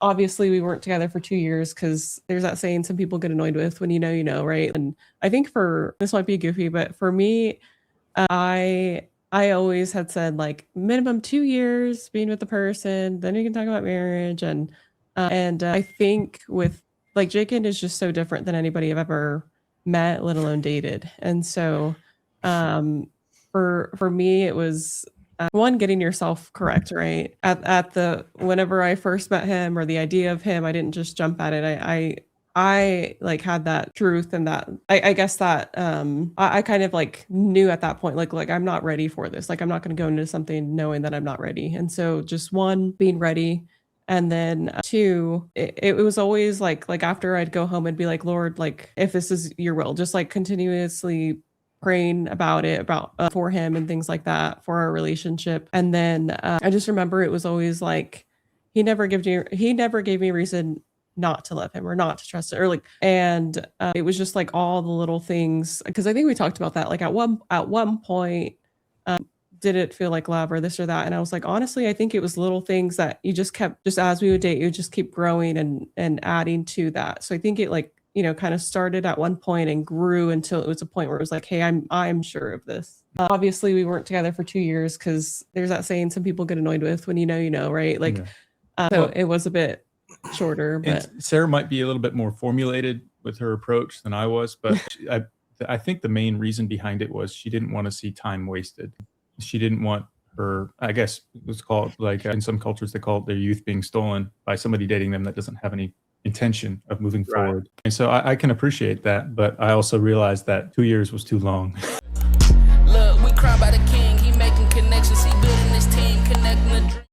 obviously we weren't together for 2 years because there's that saying some people get annoyed with when you know, right? And I think for this might be goofy, but for me, I always had said like minimum 2 years being with the person, then you can talk about marriage and I think with like Jacob is just so different than anybody I've ever met, let alone dated. And so for me it was one, getting yourself correct, right? At the whenever I first met him or the idea of him, I didn't just jump at it. I like had that truth and that I guess that I kind of like knew at that point like I'm not ready for this. Like I'm not going to go into something knowing that I'm not ready. And so just one, being ready, and then two, it was always like after I'd go home and be like, Lord, like if this is your will, just like continuously praying about it, about for him and things like that for our relationship. And then I just remember it was always like he never gave me a reason not to love him or not to trust it or like and it was just like all the little things because I think we talked about that like at one point did it feel like love or this or that? And I was like, honestly, I think it was little things that you just kept just as we would date, you would just keep growing and adding to that. So I think it like, kind of started at one point and grew until it was a point where it was like, hey, I'm sure of this. Obviously, we weren't together for 2 years because there's that saying some people get annoyed with when you know, right? Like, so it was a bit shorter, but Sarah might be a little bit more formulated with her approach than I was, but I think the main reason behind it was she didn't want to see time wasted. She didn't want her, I guess it was called like in some cultures, they call it their youth being stolen by somebody dating them that doesn't have any intention of moving forward. And so I can appreciate that, but I also realized that 2 years was too long.